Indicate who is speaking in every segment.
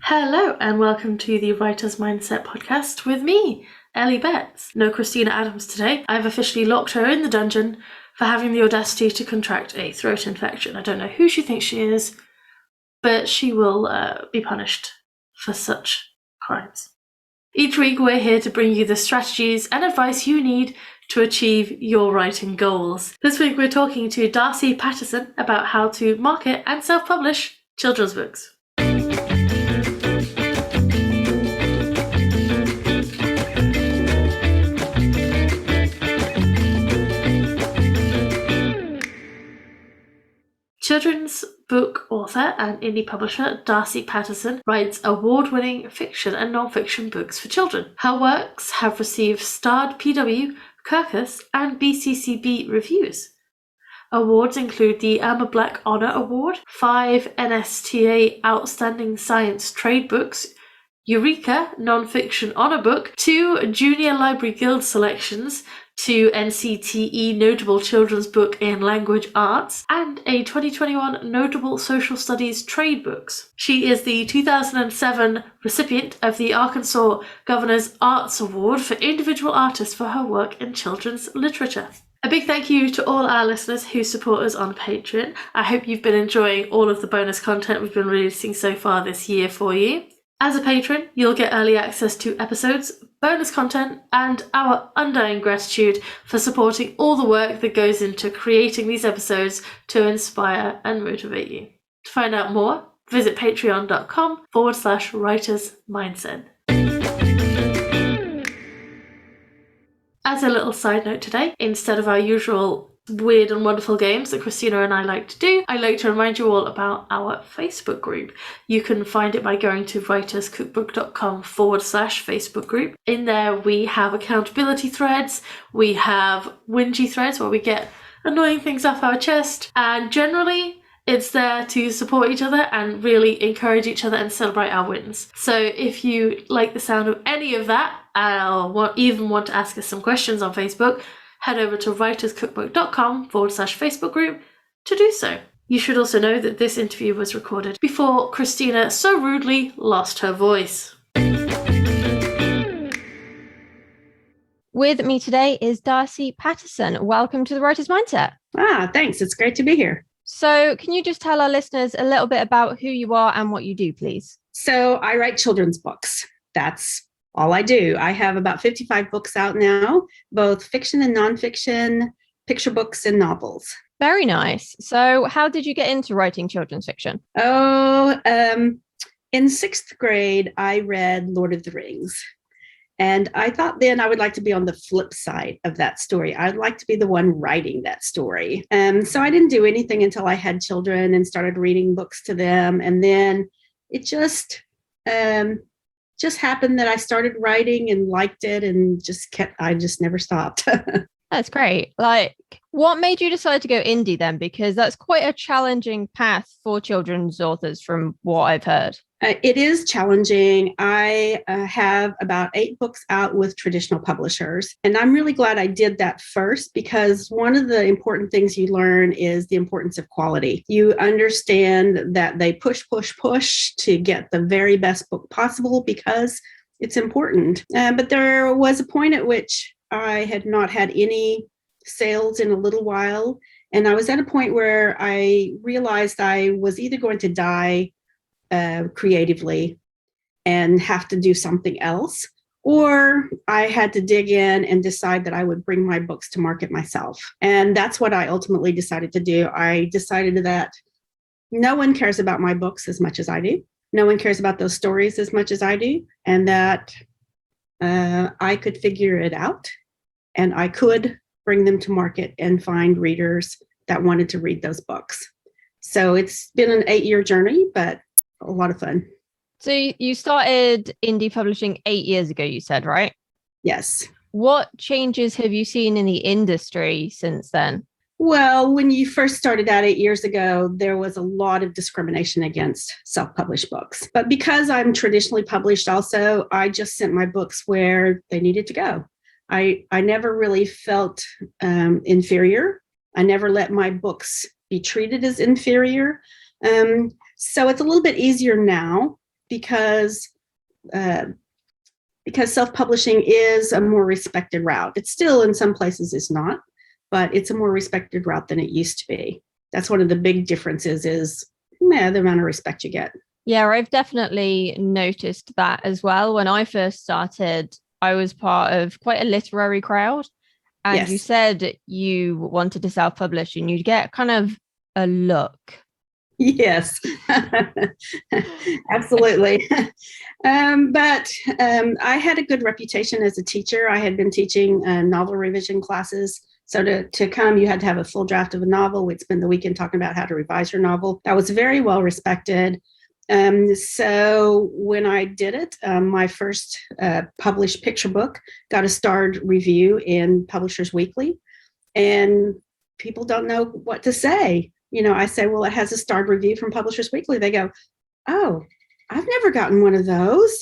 Speaker 1: Hello and welcome to the Writer's Mindset podcast with me, Ellie Betts. No Christina Adams today. I've officially locked her in the dungeon for having the audacity to contract a throat infection. I don't know who she thinks she is, but she will be punished for such crimes. Each week we're here to bring you the strategies and advice you need to achieve your writing goals. This week we're talking to Darcy Pattison about how to market and self-publish children's books. Children's book author and indie publisher Darcy Pattison writes award-winning fiction and non-fiction books for children. Her works have received starred PW, Kirkus, and BCCB reviews. Awards include the Irma Black Honor Award, 5 NSTA Outstanding Science Trade Books, Eureka Nonfiction Honor Book, 2 Junior Library Guild selections, 2 NCTE Notable Children's Book in Language Arts, and a 2021 Notable Social Studies Trade Books. She is the 2007 recipient of the Arkansas Governor's Arts Award for Individual Artists for her work in children's literature. A big thank you to all our listeners who support us on Patreon. I hope you've been enjoying all of the bonus content we've been releasing so far this year for you. As a patron, you'll get early access to episodes, bonus content, and our undying gratitude for supporting all the work that goes into creating these episodes to inspire and motivate you. To find out more, visit patreon.com/writersmindset. As a little side note today, instead of our usual weird and wonderful games that Christina and I like to do, I like to remind you all about our Facebook group. You can find it by going to writerscookbook.com/Facebook group. In there we have accountability threads, we have whingy threads where we get annoying things off our chest, and generally it's there to support each other and really encourage each other and celebrate our wins. So if you like the sound of any of that, or even want to ask us some questions on Facebook, head over to writerscookbook.com/Facebook group to do so. You should also know that this interview was recorded before Christina so rudely lost her voice.
Speaker 2: With me today is Darcy Pattison. Welcome to the Writer's Mindset.
Speaker 3: Thanks. It's great to be here.
Speaker 2: So can you just tell our listeners a little bit about who you are and what you do, please?
Speaker 3: So I write children's books. That's all I do. I have about 55 books out now, both fiction and nonfiction, picture books and novels.
Speaker 2: Very nice. So how did you get into writing children's fiction?
Speaker 3: In 6th grade, I read Lord of the Rings. And I thought then I would like to be on the flip side of that story. I'd like to be the one writing that story. So I didn't do anything until I had children and started reading books to them. And then it just happened that I started writing and liked it and I just never stopped.
Speaker 2: That's great. What made you decide to go indie then? Because that's quite a challenging path for children's authors from what I've heard.
Speaker 3: It is challenging. I have about 8 books out with traditional publishers, and I'm really glad I did that first because one of the important things you learn is the importance of quality. You understand that they push to get the very best book possible because it's important. But there was a point at which I had not had any sales in a little while, and I was at a point where I realized I was either going to die creatively and have to do something else, or I had to dig in and decide that I would bring my books to market myself. And that's what I ultimately decided to do. I decided that no one cares about my books as much as I do. No one cares about those stories as much as I do, and that I could figure it out and I could bring them to market and find readers that wanted to read those books. So it's been an 8-year journey, but a lot of fun.
Speaker 2: So you started indie publishing 8 years ago, you said, right?
Speaker 3: Yes.
Speaker 2: What changes have you seen in the industry since then?
Speaker 3: Well, when you first started out 8 years ago, there was a lot of discrimination against self-published books. But because I'm traditionally published also, I just sent my books where they needed to go. I never really felt inferior. I never let my books be treated as inferior. So it's a little bit easier now because self-publishing is a more respected route. It's still in some places is not, but it's a more respected route than it used to be. That's one of the big differences is the amount of respect you get.
Speaker 2: Yeah, I've definitely noticed that as well. When I first started, I was part of quite a literary crowd. And
Speaker 3: Yes.
Speaker 2: You said you wanted to self-publish and you'd get kind of a look.
Speaker 3: Yes, absolutely. But I had a good reputation as a teacher. I had been teaching novel revision classes. So to come, you had to have a full draft of a novel. We'd spend the weekend talking about how to revise your novel. That was very well respected. So when I did it, my first published picture book got a starred review in Publishers Weekly, and people don't know what to say. I say, well, it has a starred review from Publishers Weekly. They go, oh, I've never gotten one of those.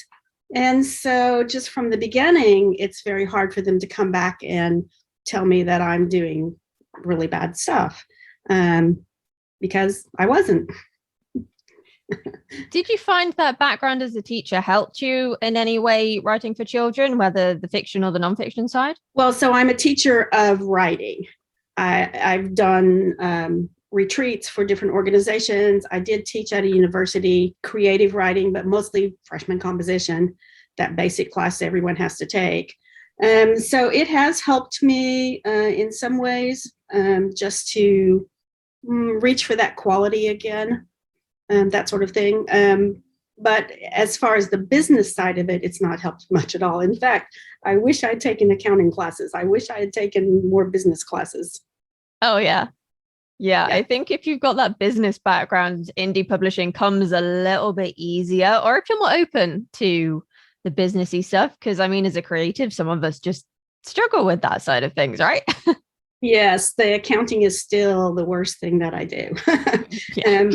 Speaker 3: And so just from the beginning, it's very hard for them to come back and tell me that I'm doing really bad stuff, because I wasn't.
Speaker 2: Did you find that background as a teacher helped you in any way writing for children, whether the fiction or the nonfiction side?
Speaker 3: Well, so I'm a teacher of writing. I've done retreats for different organizations. I did teach at a university, creative writing, but mostly freshman composition, that basic class everyone has to take. So it has helped me in some ways, just to reach for that quality again. That sort of thing. But as far as the business side of it, it's not helped much at all. In fact, I wish I'd taken accounting classes. I wish I had taken more business classes.
Speaker 2: Oh, yeah. Yeah, I think if you've got that business background, indie publishing comes a little bit easier, or if you're more open to the businessy stuff, because I mean, as a creative, some of us just struggle with that side of things, right?
Speaker 3: Yes, the accounting is still the worst thing that I do.
Speaker 2: Yeah.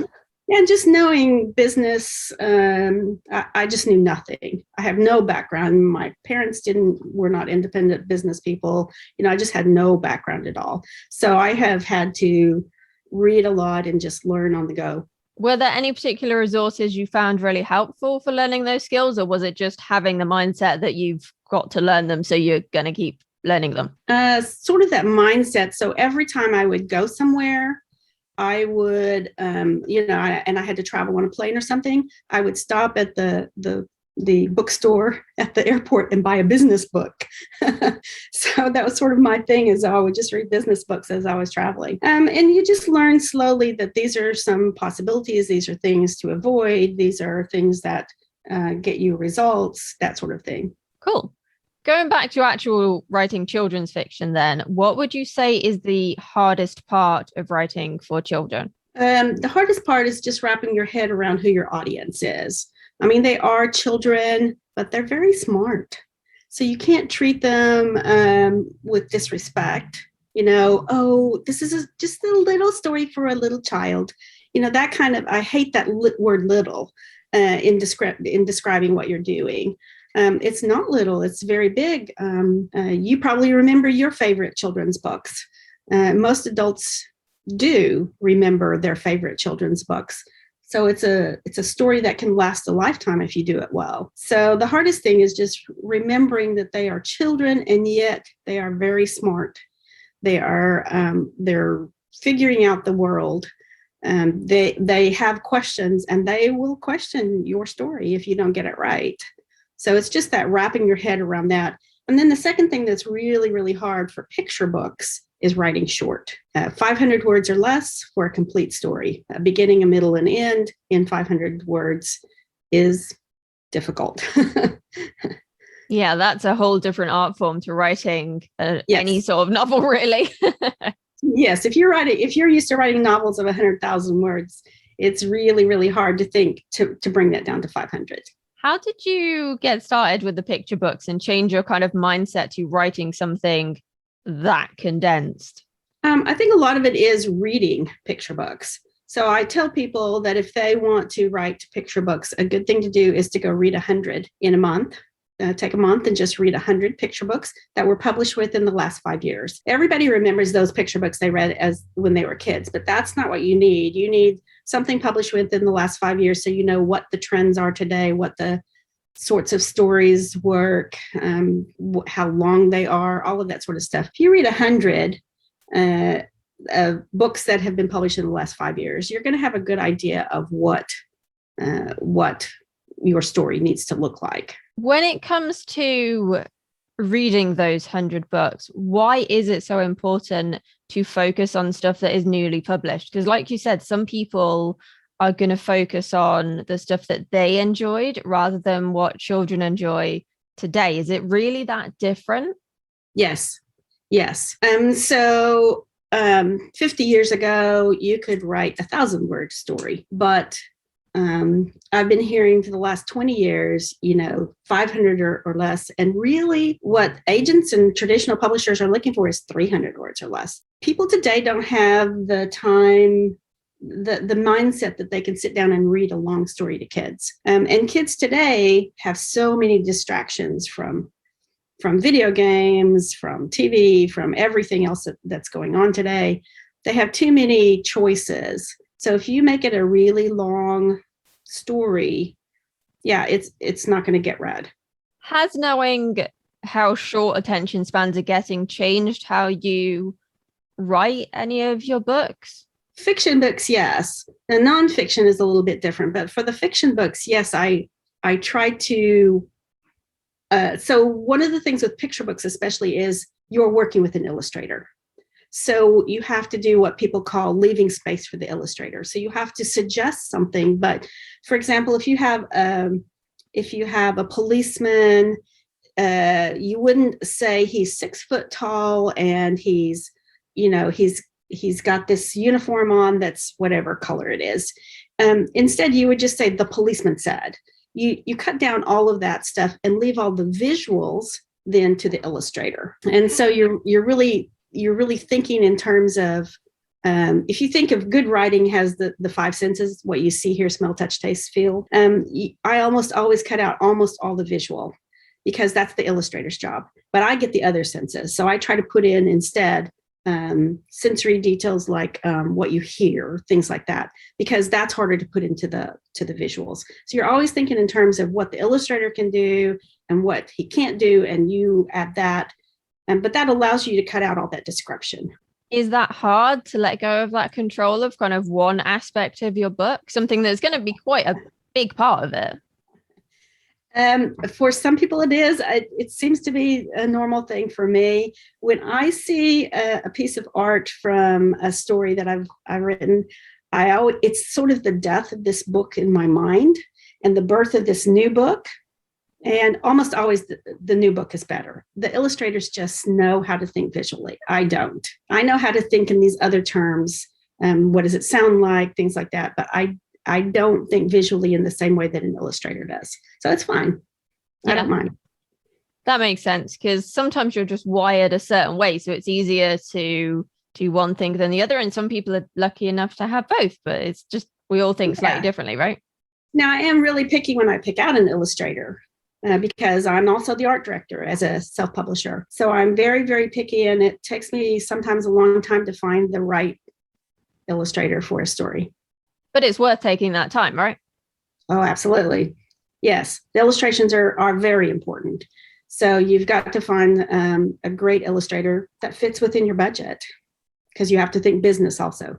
Speaker 3: And just knowing business, I just knew nothing. I have no background. My parents were not independent business people. I just had no background at all. So I have had to read a lot and just learn on the go.
Speaker 2: Were there any particular resources you found really helpful for learning those skills, or was it just having the mindset that you've got to learn them, so you're going to keep learning them?
Speaker 3: Sort of that mindset. So every time I would go somewhere, I would, and I had to travel on a plane or something, I would stop at the bookstore at the airport and buy a business book. So that was sort of my thing, is I would just read business books as I was traveling. And you just learn slowly that these are some possibilities. These are things to avoid. These are things that get you results, that sort of thing.
Speaker 2: Cool. Going back to actual writing children's fiction then, what would you say is the hardest part of writing for children?
Speaker 3: The hardest part is just wrapping your head around who your audience is. I mean, they are children, but they're very smart. So you can't treat them with disrespect. Oh, this is just a little story for a little child. That kind of, I hate that word little in describing what you're doing. It's not little, it's very big. You probably remember your favorite children's books. Most adults do remember their favorite children's books. So it's a story that can last a lifetime if you do it well. So the hardest thing is just remembering that they are children, and yet they are very smart. They're figuring out the world. They have questions, and they will question your story if you don't get it right. So it's just that wrapping your head around that. And then the second thing that's really, really hard for picture books is writing short. 500 words or less for a complete story. A beginning, a middle, and end in 500 words is difficult.
Speaker 2: Yeah, that's a whole different art form to writing
Speaker 3: Yes.
Speaker 2: any sort of novel, really.
Speaker 3: Yes, if you're used to writing novels of 100,000 words, it's really, really hard to bring that down to 500.
Speaker 2: How did you get started with the picture books and change your kind of mindset to writing something that condensed?
Speaker 3: I think a lot of it is reading picture books. So I tell people that if they want to write picture books, a good thing to do is to go read 100 in a month. take a month and just read 100 picture books that were published within the last 5 years. Everybody remembers those picture books they read as when they were kids, but that's not what you need. You need something published within the last 5 years so you know what the trends are today, what the sorts of stories work, how long they are, all of that sort of stuff. If you read 100 books that have been published in the last 5 years, you're going to have a good idea of what your story needs to look like.
Speaker 2: When it comes to reading those 100 books, why is it so important to focus on stuff that is newly published? Because like you said, some people are going to focus on the stuff that they enjoyed rather than what children enjoy today. Is it really that different?
Speaker 3: Yes. 50 years ago, you could write 1,000-word story, but I've been hearing for the last 20 years, 500 or less. And really what agents and traditional publishers are looking for is 300 words or less. People today don't have the time, the mindset that they can sit down and read a long story to kids. And kids today have so many distractions from video games, from TV, from everything else that's going on today. They have too many choices. So if you make it a really long story, it's not going to get read.
Speaker 2: Has knowing how short attention spans are getting changed how you write any of your books?
Speaker 3: Fiction books, yes. The nonfiction is a little bit different, but for the fiction books, yes, I try to. So one of the things with picture books especially is you're working with an illustrator. So you have to do what people call leaving space for the illustrator. So you have to suggest something. But for example, if you have a policeman, you wouldn't say he's 6 foot tall and he's got this uniform on that's whatever color it is. Instead, you would just say the policeman said. You cut down all of that stuff and leave all the visuals then to the illustrator. And so you're really thinking in terms of, if you think of good writing has the 5 senses, what you see, hear, smell, touch, taste, feel. I almost always cut out almost all the visual because that's the illustrator's job, but I get the other senses. So I try to put in instead sensory details like what you hear, things like that, because that's harder to put into the visuals. So you're always thinking in terms of what the illustrator can do and what he can't do, and you add that. But that allows you to cut out all that description.
Speaker 2: Is that hard to let go of that control of kind of one aspect of your book, something that's going to be quite a big part of it?
Speaker 3: For some people it is. It seems to be a normal thing for me. When I see a piece of art from a story that I've written, it's sort of the death of this book in my mind and the birth of this new book. And almost always the new book is better. The illustrators just know how to think visually. I don't. I know how to think in these other terms. What does it sound like? Things like that. But I don't think visually in the same way that an illustrator does. So it's fine. I don't mind.
Speaker 2: That makes sense, because sometimes you're just wired a certain way. So it's easier to do one thing than the other. And some people are lucky enough to have both, but it's just, we all think slightly differently, right? Now,
Speaker 3: I am really picky when I pick out an illustrator. Because I'm also the art director as a self-publisher. So I'm very, very picky, and it takes me sometimes a long time to find the right illustrator for a story.
Speaker 2: But it's worth taking that time, right?
Speaker 3: Oh, absolutely. Yes. The illustrations are very important. So you've got to find a great illustrator that fits within your budget, because you have to think business also.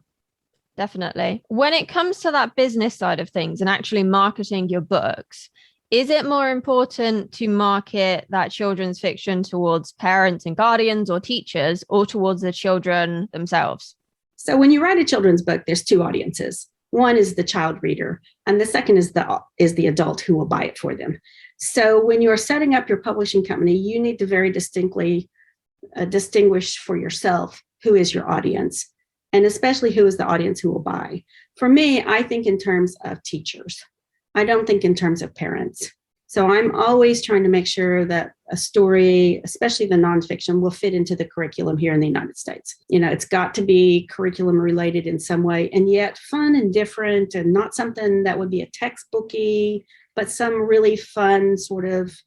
Speaker 2: Definitely. When it comes to that business side of things and actually marketing your books, is it more important to market that children's fiction towards parents and guardians or teachers, or towards the children themselves?
Speaker 3: So when you write a children's book, there's 2 audiences. One is the child reader, and the second is the adult who will buy it for them. So when you're setting up your publishing company, you need to very distinctly distinguish for yourself who is your audience, and especially who is the audience who will buy. For me, I think in terms of teachers. I don't think in terms of parents. So I'm always trying to make sure that a story, especially the nonfiction, will fit into the curriculum here in the United States. It's got to be curriculum related in some way, and yet fun and different, and not something that would be a textbooky, but some really fun sort of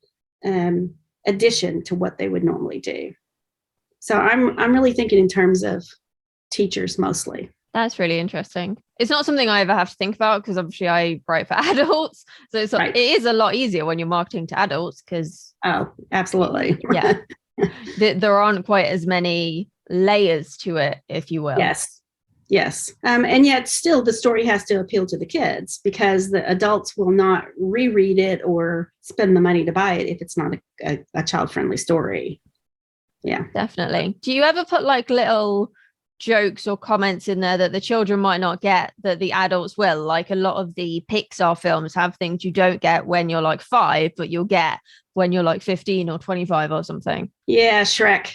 Speaker 3: addition to what they would normally do. So I'm really thinking in terms of teachers mostly.
Speaker 2: That's really interesting. It's not something I ever have to think about because obviously I write for adults. So it is a lot easier when you're marketing to adults because...
Speaker 3: Oh, absolutely.
Speaker 2: Yeah. There aren't quite as many layers to it, if you will.
Speaker 3: Yes. And yet still the story has to appeal to the kids because the adults will not reread it or spend the money to buy it if it's not a child-friendly story. Yeah.
Speaker 2: Definitely. Do you ever put like little jokes or comments in there that the children might not get that the adults will? Like a lot of the Pixar films have things you don't get when you're like 5, but you'll get when you're like 15 or 25 or something.
Speaker 3: Yeah, Shrek,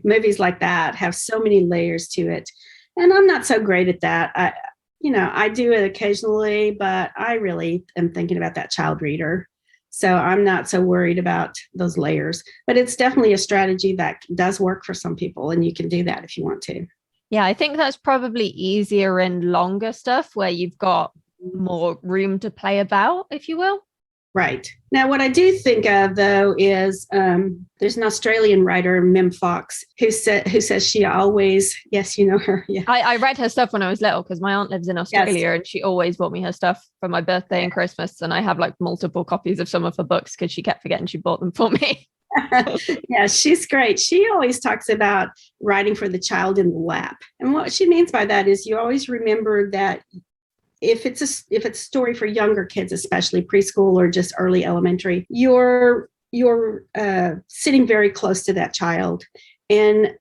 Speaker 3: movies like that have so many layers to it. And I'm not so great at that. I do it occasionally, but I really am thinking about that child reader. So I'm not so worried about those layers, but it's definitely a strategy that does work for some people. And you can do that if you want to.
Speaker 2: Yeah, I think that's probably easier in longer stuff where you've got more room to play about, if you will.
Speaker 3: Right. Now, what I do think of, though, is there's an Australian writer, Mim Fox, who says she always, yes, you know her. Yeah.
Speaker 2: I read her stuff when I was little because my aunt lives in Australia and she always bought me her stuff for my birthday and Christmas. And I have like multiple copies of some of her books because she kept forgetting she bought them for me.
Speaker 3: Yeah, she's great. She always talks about writing for the child in the lap. And what she means by that is you always remember that if it's a story for younger kids, especially preschool or just early elementary, you're sitting very close to that child. And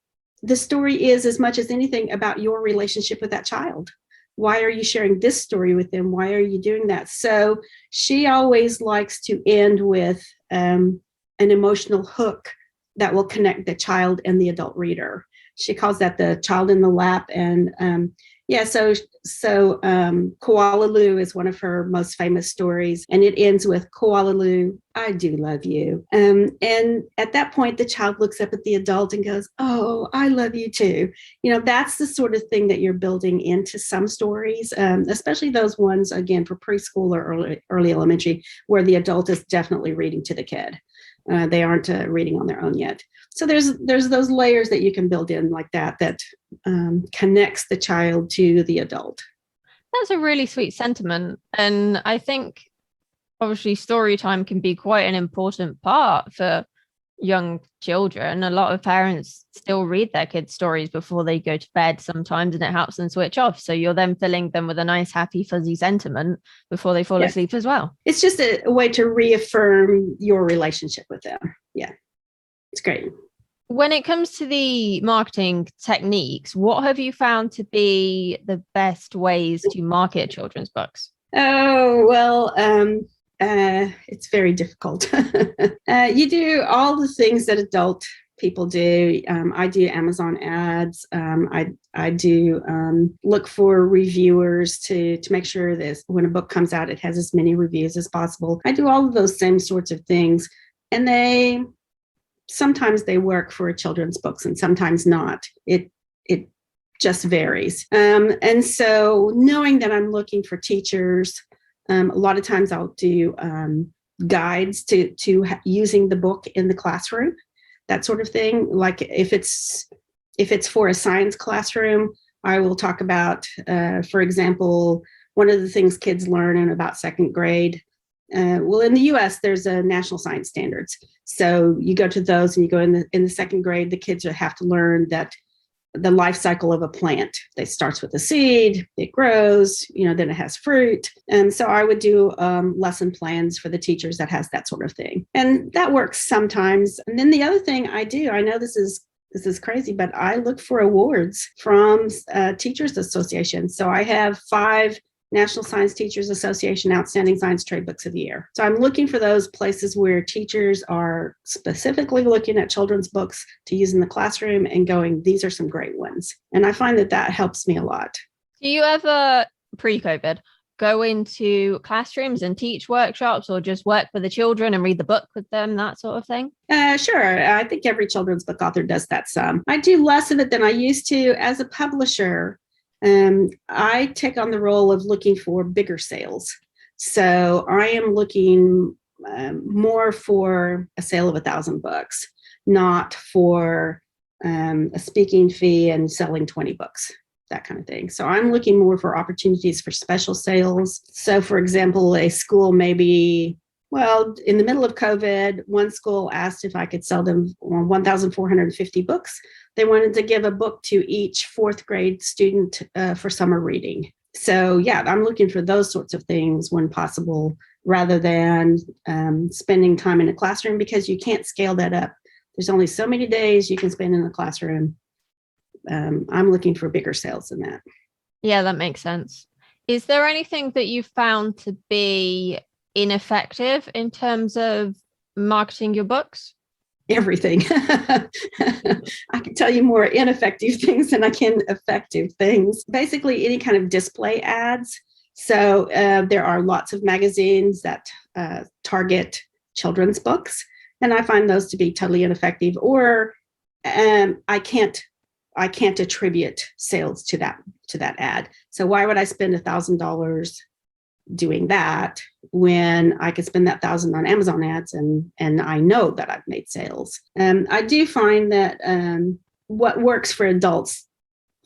Speaker 3: the story is, as much as anything, about your relationship with that child. Why are you sharing this story with them? Why are you doing that? So she always likes to end with an emotional hook that will connect the child and the adult reader. She calls that the child in the lap. And so Koalaloo is one of her most famous stories, and it ends with Koalaloo, I do love you. And at that point, the child looks up at the adult and goes, oh, I love you too. That's the sort of thing that you're building into some stories, especially those ones, again, for preschool or early elementary, where the adult is definitely reading to the kid. They aren't reading on their own yet. So there's those layers that you can build in like that connects the child to the adult.
Speaker 2: That's a really sweet sentiment. And I think obviously story time can be quite an important part for young children. A lot of parents still read their kids stories before they go to bed sometimes, and it helps them switch off. So you're then filling them with a nice, happy, fuzzy sentiment before they fall asleep as well.
Speaker 3: It's just a way to reaffirm your relationship with them. Yeah, it's great.
Speaker 2: When it comes to the marketing techniques, what have you found to be the best ways to market children's books?
Speaker 3: Oh, well, it's very difficult. You do all the things that adult people do. I do Amazon ads. I do look for reviewers to make sure that when a book comes out, it has as many reviews as possible. I do all of those same sorts of things. And sometimes they work for children's books and sometimes not. It just varies. And so knowing that I'm looking for teachers, a lot of times I'll do guides to using the book in the classroom, that sort of thing. Like if it's for a science classroom, I will talk about, for example, one of the things kids learn in about second grade. Well, in the US, there's a national science standards. So you go to those and you go in the second grade, the kids have to learn that the life cycle of a plant. It starts with a seed, it grows, then it has fruit. And so I would do lesson plans for the teachers that has that sort of thing. And that works sometimes. And then the other thing I do, I know this is crazy, but I look for awards from Teachers Association. So I have 5 National Science Teachers Association Outstanding Science Trade Books of the Year. So I'm looking for those places where teachers are specifically looking at children's books to use in the classroom and going, these are some great ones. And I find that helps me a lot. Do
Speaker 2: you ever, pre-COVID, go into classrooms and teach workshops or just work with the children and read the book with them, that sort of thing?
Speaker 3: Sure. I think every children's book author does that some. I do less of it than I used to. As a publisher, I take on the role of looking for bigger sales. So I am looking more for a sale of 1,000 books, not for a speaking fee and selling 20 books, that kind of thing. So I'm looking more for opportunities for special sales. So for example, a school maybe, well, in the middle of COVID, one school asked if I could sell them 1,450 books. They wanted to give a book to each fourth grade student for summer reading. So yeah, I'm looking for those sorts of things when possible, rather than spending time in a classroom, because you can't scale that up. There's only so many days you can spend in the classroom. I'm looking for bigger sales than that.
Speaker 2: Yeah, that makes sense. Is there anything that you found to be ineffective in terms of marketing your books?
Speaker 3: Everything. I can tell you more ineffective things than I can effective things. Basically, any kind of display ads. So there are lots of magazines that target children's books, and I find those to be totally ineffective. Or I can't attribute sales to that ad. So why would I spend $1,000 doing that when I could spend that $1,000 on Amazon ads and I know that I've made sales? I do find that what works for adults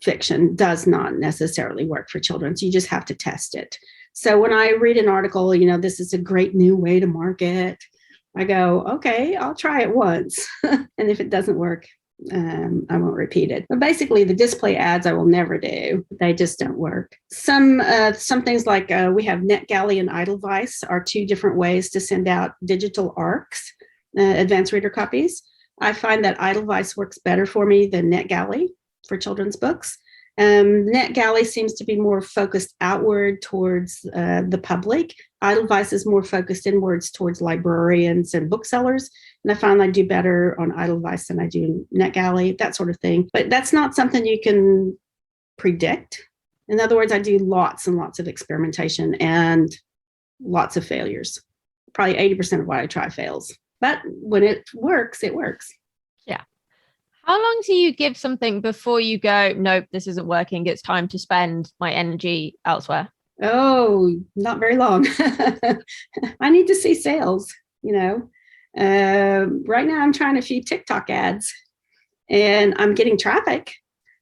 Speaker 3: fiction does not necessarily work for children. So you just have to test it. So when I read an article, this is a great new way to market, I go, okay, I'll try it once. And if it doesn't work, I won't repeat it. But basically, the display ads I will never do. They just don't work. Some things like we have NetGalley and Edelweiss are two different ways to send out digital ARCs, advanced reader copies. I find that Edelweiss works better for me than NetGalley for children's books. NetGalley seems to be more focused outward towards the public. Edelweiss is more focused inwards towards librarians and booksellers. And I find I do better on Edelweiss than I do NetGalley, that sort of thing. But that's not something you can predict. In other words, I do lots and lots of experimentation and lots of failures. Probably 80% of what I try fails. But when it works, it works.
Speaker 2: Yeah. How long do you give something before you go, nope, this isn't working, it's time to spend my energy elsewhere?
Speaker 3: Oh, not very long. I need to see sales, right now I'm trying a few TikTok ads and I'm getting traffic,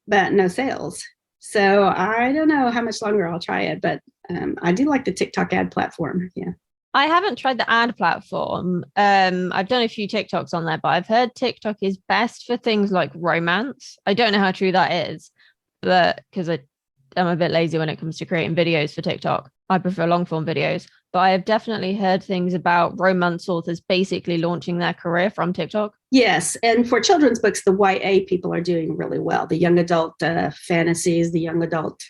Speaker 3: but no sales. So I don't know how much longer I'll try it, but I do like the TikTok ad platform. Yeah.
Speaker 2: I haven't tried the ad platform. I've done a few TikToks on there, but I've heard TikTok is best for things like romance. I don't know how true that is, but because I'm a bit lazy when it comes to creating videos for TikTok. I prefer long form videos, but I have definitely heard things about romance authors basically launching their career from TikTok.
Speaker 3: Yes. And for children's books, the YA people are doing really well. The young adult fantasies, the young adult,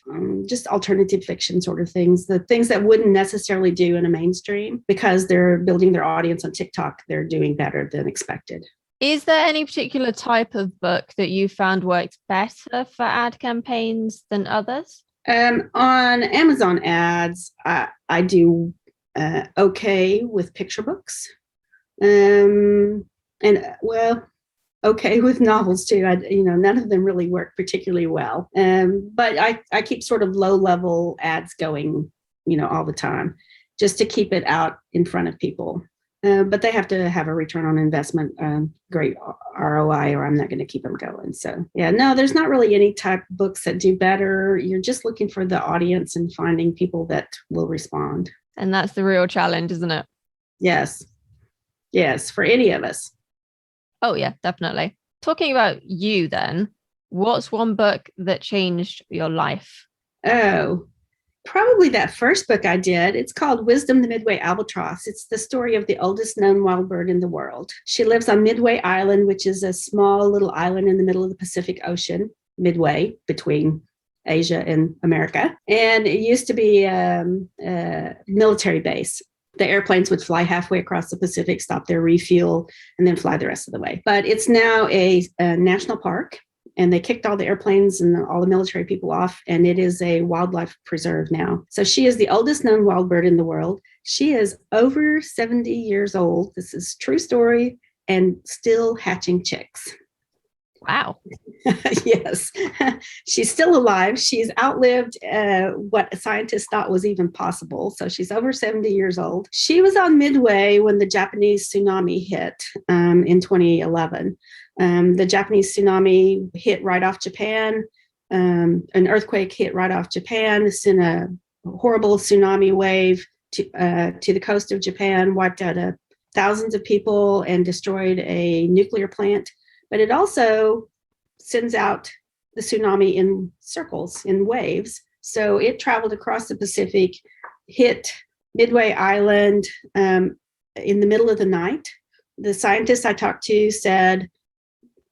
Speaker 3: just alternative fiction sort of things, the things that wouldn't necessarily do in a mainstream, because they're building their audience on TikTok, they're doing better than expected.
Speaker 2: Is there any particular type of book that you found works better for ad campaigns than others?
Speaker 3: On Amazon ads, I do okay with picture books. Okay with novels too. None of them really work particularly well. But I keep sort of low level ads going, all the time, just to keep it out in front of people. But they have to have a return on investment, great ROI, or I'm not going to keep them going. So yeah, no, there's not really any type of books that do better. You're just looking for the audience and finding people that will respond.
Speaker 2: And that's the real challenge, isn't it?
Speaker 3: Yes, for any of us.
Speaker 2: Oh yeah, definitely. Talking about you then, what's one book that changed your life?
Speaker 3: Oh, probably that first book I did. It's called Wisdom, the Midway Albatross. It's the story of the oldest known wild bird in the world. She lives on Midway Island, which is a small little island in the middle of the Pacific Ocean, midway between Asia and America. And it used to be a military base. The airplanes would fly halfway across the Pacific, stop there, refuel, and then fly the rest of the way. But it's now a national park. And they kicked all the airplanes and all the military people off, and it is a wildlife preserve now. So she is the oldest known wild bird in the world. She is over 70 years old. This is true story, and still hatching chicks.
Speaker 2: Wow.
Speaker 3: Yes, she's still alive. She's outlived what scientists thought was even possible. So she's over 70 years old. She was on Midway when the Japanese tsunami hit in 2011. The Japanese tsunami hit right off Japan. An earthquake hit right off Japan. Sent a horrible tsunami wave to the coast of Japan, wiped out thousands of people and destroyed a nuclear plant. But it also sends out the tsunami in circles, in waves. So it traveled across the Pacific, hit Midway Island in the middle of the night. The scientists I talked to said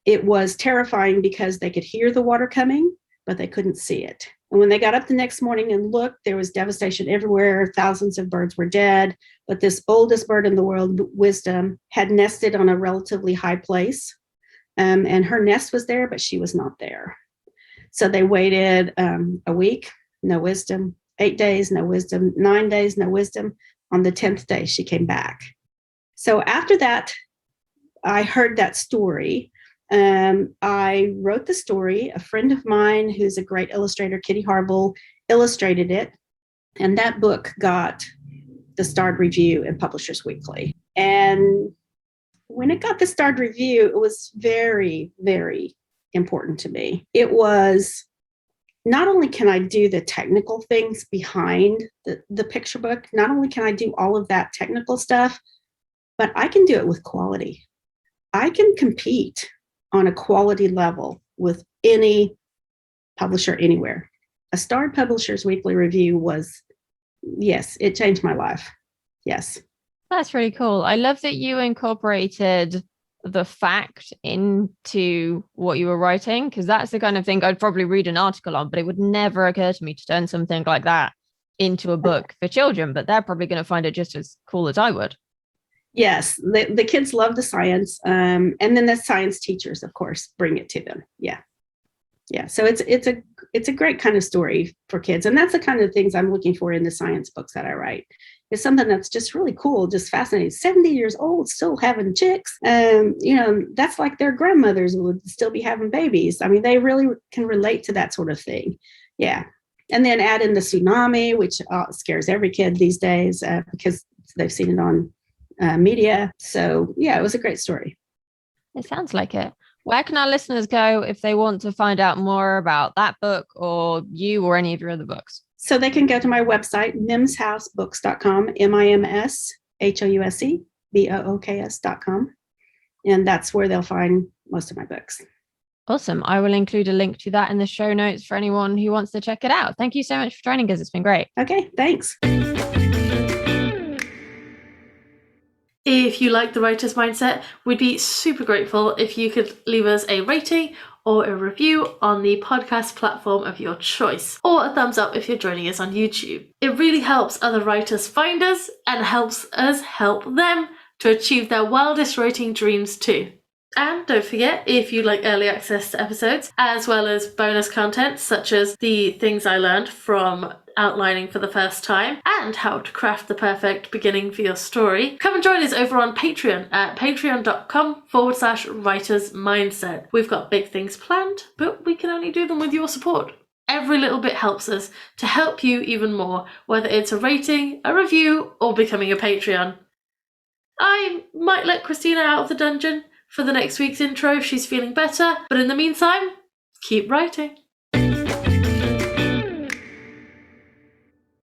Speaker 3: it was terrifying because they could hear the water coming, but they couldn't see it. And when they got up the next morning and looked, there was devastation everywhere. Thousands of birds were dead. But this oldest bird in the world, Wisdom, had nested on a relatively high place. And her nest was there, but she was not there. So they waited a week, no Wisdom, 8 days, no Wisdom, 9 days, no Wisdom. On the 10th day, she came back. So after that, I heard that story. I wrote the story. A friend of mine who's a great illustrator, Kitty Harble, illustrated it. And that book got the starred review in Publishers Weekly. And when it got the starred review, it was very, very important to me. It was not only can I do the technical things behind the picture book, not only can I do all of that technical stuff, but I can do it with quality. I can compete on a quality level with any publisher anywhere. A starred Publishers Weekly review was, yes, it changed my life. Yes.
Speaker 2: That's really cool. I love that you incorporated the fact into what you were writing, because that's the kind of thing I'd probably read an article on, but it would never occur to me to turn something like that into a book for children, but they're probably going to find it just as cool as I would.
Speaker 3: Yes, the kids love the science. And then the science teachers, of course, bring it to them. Yeah. Yeah. So it's a great kind of story for kids. And that's the kind of things I'm looking for in the science books that I write. It's something that's just really cool, just fascinating. 70 years old, still having chicks. That's like their grandmothers would still be having babies. I mean, they really can relate to that sort of thing. Yeah. And then add in the tsunami, which scares every kid these days because they've seen it on media. So yeah, it was a great story.
Speaker 2: It sounds like it. Where can our listeners go if they want to find out more about that book or you or any of your other books?
Speaker 3: So they can go to my website, mimshousebooks.com, MIMSHOUSEBOOKS.com. And that's where they'll find most of my books.
Speaker 2: Awesome. I will include a link to that in the show notes for anyone who wants to check it out. Thank you so much for joining us. It's been great.
Speaker 3: Okay, thanks.
Speaker 1: If you like The Writer's Mindset, we'd be super grateful if you could leave us a rating or a review on the podcast platform of your choice, or a thumbs up if you're joining us on YouTube. It really helps other writers find us and helps us help them to achieve their wildest writing dreams too. And don't forget, if you'd like early access to episodes, as well as bonus content such as the things I learned from outlining for the first time and how to craft the perfect beginning for your story, come and join us over on Patreon at patreon.com/writers mindset. We've got big things planned, but we can only do them with your support. Every little bit helps us to help you even more, whether it's a rating, a review, or becoming a Patreon. I might let Christina out of the dungeon for the next week's intro if she's feeling better, but in the meantime, keep writing.